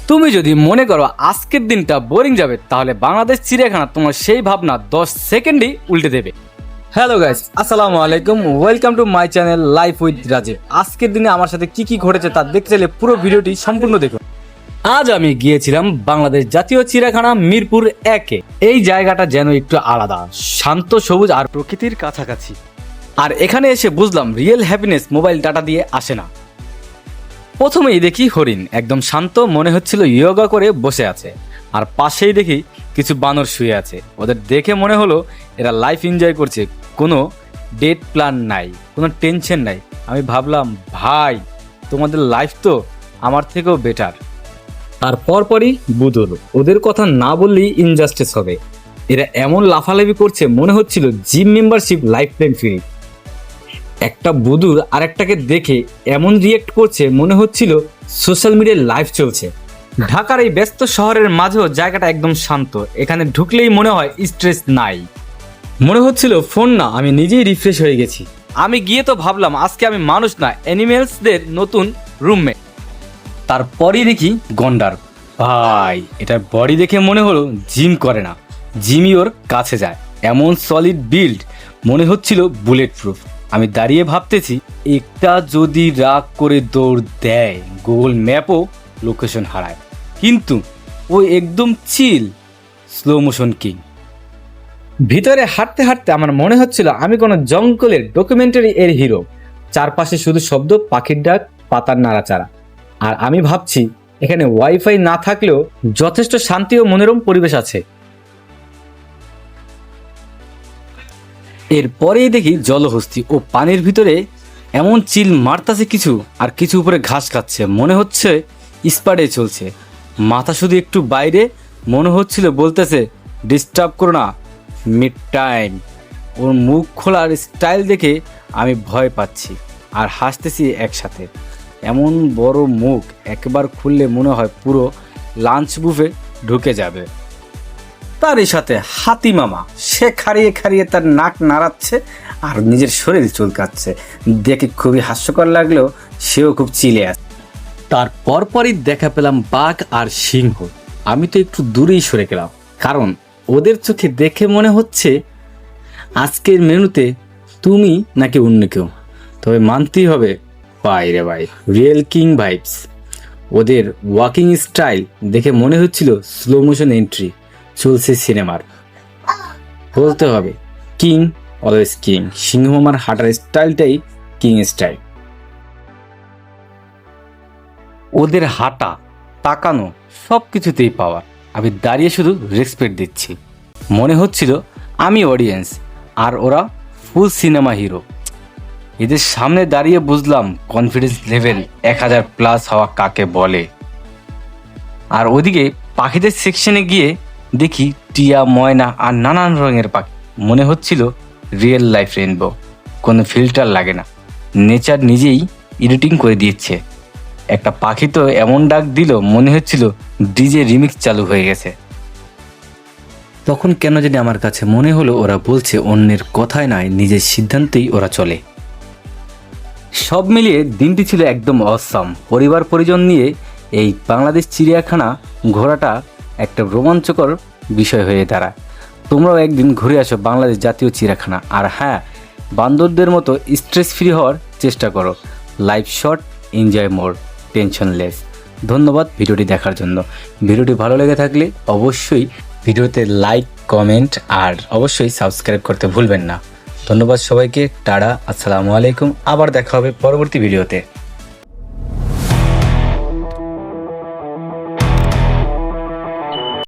তুমি যদি মনে করো আজকের দিনটা বোরিং যাবে, তাহলে বাংলাদেশ চিড়িয়াখানা তোমার সেই ভাবনা 10 সেকেন্ডই উল্টে দেবে। হ্যালো গাইস, আসসালামু আলাইকুম, welcome to my channel life with Rajib. আজকের দিনে আমার সাথে কি কি ঘটেছে তা দেখতে চাইলে পুরো ভিডিওটি সম্পূর্ণ দেখুন। আজ আমি গিয়েছিলাম বাংলাদেশ জাতীয় চিড়িয়াখানা মিরপুর 1-এ। এই জায়গাটা যেন একটু আলাদা, শান্ত, সবুজ আর প্রকৃতির কাছাকাছি। আর এখানে এসে বুঝলাম রিয়েল হ্যাপিনেস মোবাইল ডাটা দিয়ে আসে না। প্রথমেই দেখি হরিণ, একদম শান্ত, মনে হচ্ছিল ইয়োগা করে বসে আছে। আর পাশেই দেখি কিছু বানর শুয়ে আছে। ওদের দেখে মনে হলো এরা লাইফ এনজয় করছে, কোনো ডেট প্ল্যান নাই, কোনো টেনশন নাই। আমি ভাবলাম, ভাই তোমাদের লাইফ তো আমার থেকেও বেটার। আর পরপরই বুদুর, ওদের কথা না বললেই ইনজাস্টিস হবে। এরা এমন লাফালাফি করছে মনে হচ্ছিল gym membership life time free. একটা বুদুর আরেকটাকে দেখে এমন রিয়েক্ট করছে মনে হচ্ছিল সোশ্যাল মিডিয়ায় লাইভ চলছে। ঢাকার এই ব্যস্ত শহরের মাঝেও জায়গাটা একদম শান্ত। এখানে ঢুকলেই মনে হয় স্ট্রেস নাই। মনে হচ্ছিল ফোন না, আমি নিজেই রিফ্রেশ হয়ে গেছি। আমি গিয়ে তো ভাবলাম আজকে আমি মানুষ না, অ্যানিমেলসদের নতুন রুমমেট। তারপরই দেখি গন্ডার। ভাই এটার বডি দেখে মনে হলো জিম করে না, জিমি ওর কাছে যায়। এমন সলিড বিল্ড, মনে হচ্ছিল বুলেট প্রুফ। আমি দাঁড়িয়ে ভাবতেছি, একটা যদি রাগ করে দৌড় দেয় গুগল ম্যাপও লোকেশন হারায়, কিন্তু ও একদম চিল, স্লো মোশন কিং। ভিতরে হাঁটতে হাঁটতে আমার মনে হচ্ছিল আমি কোনো জঙ্গলের ডকুমেন্টারি এর হিরো। চারপাশে শুধু শব্দ, পাখির ডাক, পাতার নাড়াচাড়া। আর আমি ভাবছি এখানে ওয়াইফাই না থাকলেও যথেষ্ট শান্তি ও মনোরম পরিবেশ আছে। এরপরেই দেখি জলহস্তি, ও পানির ভিতরে এমন চিল মারতাছে কিছু, আর কিছু উপরে ঘাস খাচ্ছে। মনে হচ্ছে স্পাডে চলছে, মাথা শুধু একটু বাইরে। মনে হচ্ছিল বলতেছে ডিস্টার্ব করো না, মিড টাইম। ওর মুখ খোলার স্টাইল দেখে আমি ভয় পাচ্ছি আর হাসতেছি একসাথে। এমন বড় মুখ একবার খুললে মনে হয় পুরো লাঞ্চ বুফে ঢুকে যাবে। তারই সাথে হাতি মামা, সে খাড়িয়ে খাড়িয়ে তার নাক নাড়াচ্ছে আর নিজের শরীর চুলকাচ্ছে। দেখে খুবই হাস্যকর লাগলেও সেও খুব চিলে আছে। তার পরপরই দেখা পেলাম বাঘ আর সিংহ। আমি তো একটু দূরেই সরে গেলাম, কারণ ওদের চোখে দেখে মনে হচ্ছে আজকের মেনুতে তুমি নাকি অন্য কেউ। তবে মানতেই হবে, ভাই রে ভাই, রিয়েল কিং ভাইবস। ওদের ওয়াকিং স্টাইল দেখে মনে হচ্ছিল স্লো মোশন এন্ট্রি চলছে সিনেমার। বলতে হবে কিং অলওয়েজ কিং। সিংহ মামার হাঁটার স্টাইলটাই কিং স্টাইল। ওদের হাঁটা, তাকানো, সব কিছুতেই পাওয়ার। আমি দাঁড়িয়ে শুধু রেসপেক্ট দিচ্ছি। মনে হচ্ছিল আমি অডিয়েন্স আর ওরা ফুল সিনেমা হিরো। এদের সামনে দাঁড়িয়ে বুঝলাম কনফিডেন্স লেভেল 1000+ হওয়া কাকে বলে। আর ওদিকে পাখিদের সেকশনে গিয়ে দেখি টিয়া, ময়না আর নানান রঙের পাখি। মনে হচ্ছিল রিয়েল লাইফ রেইনবো, কোনো ফিল্টার লাগে না, নেচার নিজেই এডিটিং করে দিচ্ছে। একটা পাখি তো এমন ডাক দিল মনে হচ্ছিল ডিজে রিমিক্স চালু হয়ে গেছে। তখন কেন জানি আমার কাছে মনে হলো ওরা বলছে অন্যের কথায় নয়, নিজের সিদ্ধান্তেই ওরা চলে। সব মিলিয়ে দিনটি ছিল একদম অসাম। পরিবার পরিজন নিয়ে এই বাংলাদেশ চিড়িয়াখানা ঘোরাটা একটা রোমাঞ্চকর বিষয় হয়ে দাঁড়ায়। তোমরাও একদিন ঘুরে আসো বাংলাদেশ জাতীয় চিড়িয়াখানা। আর হ্যাঁ, বান্দরদের মতো স্ট্রেস ফ্রি হওয়ার চেষ্টা করো। লাইফ শর্ট, এনজয় মোর, টেনশন লেস। ধন্যবাদ ভিডিওটি দেখার জন্য। ভিডিওটি ভালো লেগে থাকলে অবশ্যই ভিডিওতে লাইক, কমেন্ট আর অবশ্যই সাবস্ক্রাইব করতে ভুলবেন না। ধন্যবাদ সবাইকে। টাটা, আসসালামু আলাইকুম। আবার দেখা হবে পরবর্তী ভিডিওতে।